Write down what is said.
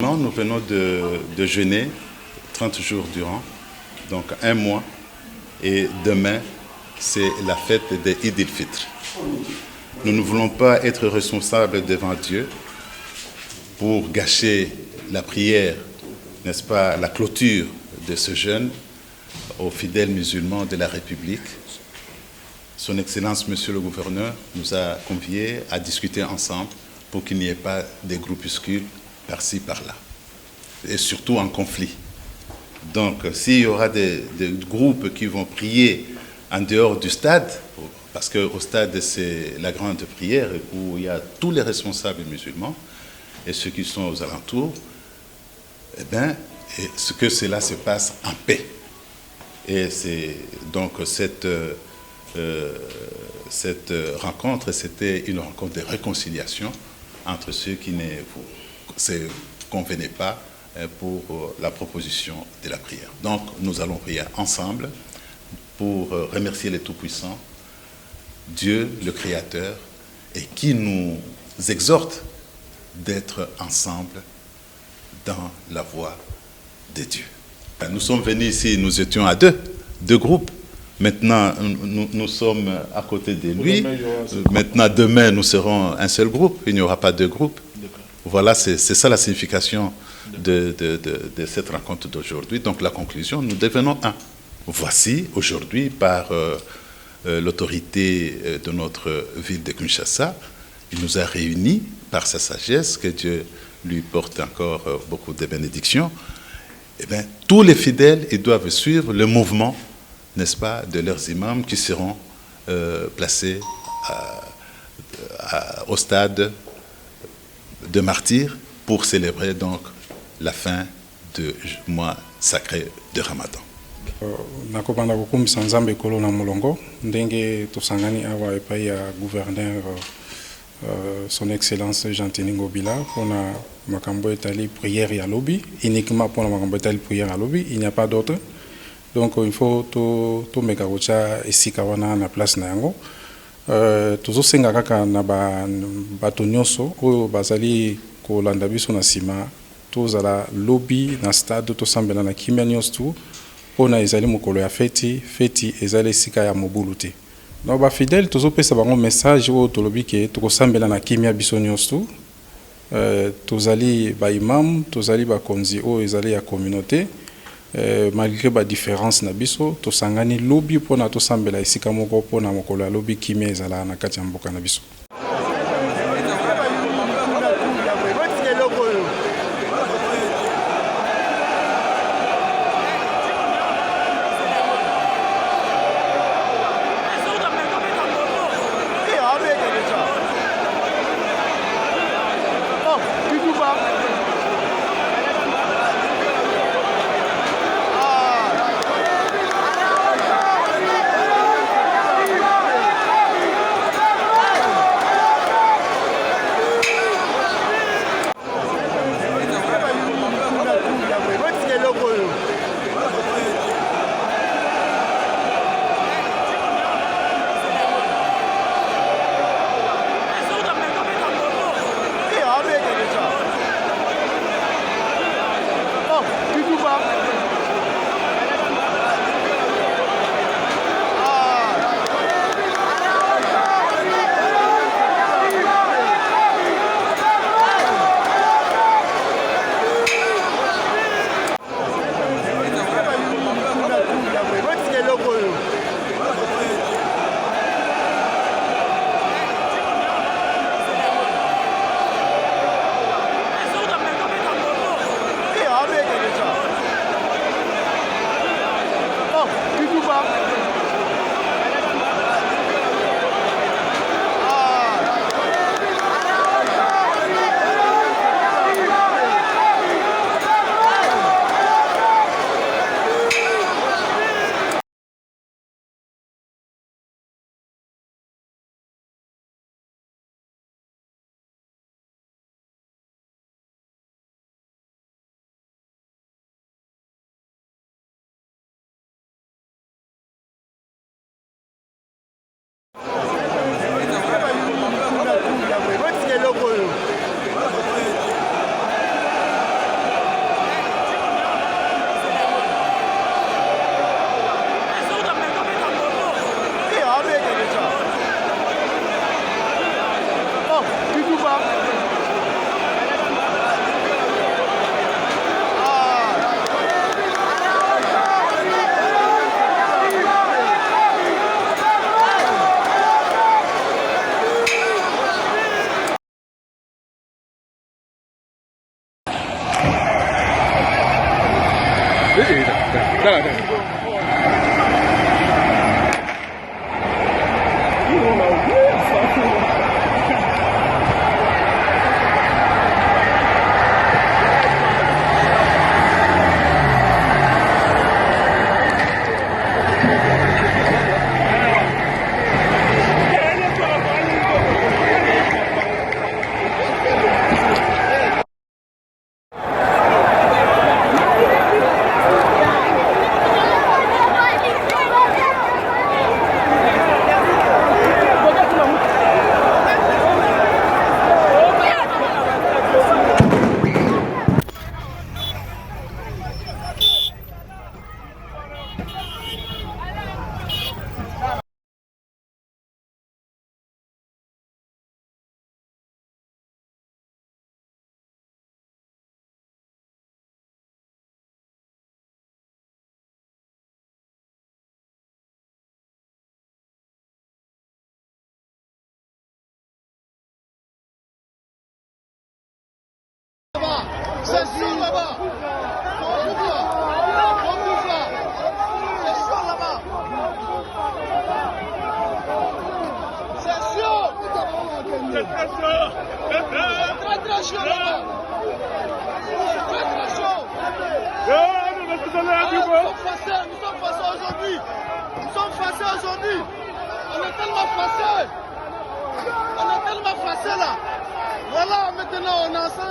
Nous venons de jeûner 30 jours durant, donc un mois, et demain, c'est la fête de Eid el-Fitr. Nous ne voulons pas être responsables devant Dieu pour gâcher la prière, n'est-ce pas, la clôture de ce jeûne aux fidèles musulmans de la République. Son Excellence, Monsieur le Gouverneur, nous a conviés à discuter ensemble pour qu'il n'y ait pas de groupuscules par-ci, par-là, et surtout en conflit. Donc, s'il y aura des groupes qui vont prier en dehors du stade, parce qu'au stade, c'est la grande prière où il y a tous les responsables musulmans et ceux qui sont aux alentours, eh bien, que cela se passe en paix. Et c'est donc cette rencontre, c'était une rencontre de réconciliation entre ceux qui ne se convenaient pas pour la proposition de la prière. Donc, nous allons prier ensemble pour remercier le Tout-Puissant, Dieu, le Créateur, et qui nous exhorte d'être ensemble dans la voie de Dieu. Nous sommes venus ici, nous étions à deux groupes. Maintenant, nous sommes à côté de lui. Maintenant, demain, nous serons un seul groupe. Il n'y aura pas deux groupes. Voilà, c'est ça la signification de cette rencontre d'aujourd'hui. Donc, la conclusion, nous devenons un. Voici, aujourd'hui, par l'autorité de notre ville de Kinshasa, il nous a réunis par sa sagesse, que Dieu lui porte encore beaucoup de bénédictions. Eh bien, tous les fidèles, ils doivent suivre le mouvement, n'est-ce pas, de leurs imams qui seront placés au stade de martyrs pour célébrer donc la fin du mois sacré de Ramadan. Nakobanda kokumisa nzambe ekolo na molongo ndenge tosangani awa epai ya gouverneur son excellence Jean-Tini Ngobila pona makambo etali prière ya lobby, uniquement pona makambo etali prière ya lobby, il n'y a pas d'autre. Donc il faut to meka kocha esika wana na place na yango. Tozosenga kaka na bato nyonso oyo bazali kolanda biso na sima tozala lobby na stade tosambela na kimia nyonso tu pona ezali mokolo ya feti ezali esika ya mobulu te. Donc ba fidèle tozopesa bango message oyo tolobi ke tokosambela na kimia biso nyonso tozali ba imam tozali ba konzi oyo ezali ya communauté malgré ba différence na biso tosangani lobby pona tosambela esika moko pona mokolo ya lobby kimia ezala na kati ya mboka na biso. C'est chaud là-bas. On bouge là. C'est chaud là-bas. C'est chaud. C'est très chaud. C'est très chaud là-bas. C'est très très chaud. Nous sommes passés aujourd'hui. Nous sommes passés aujourd'hui. On est tellement passés. On est tellement passés là. Voilà, maintenant on est ensemble.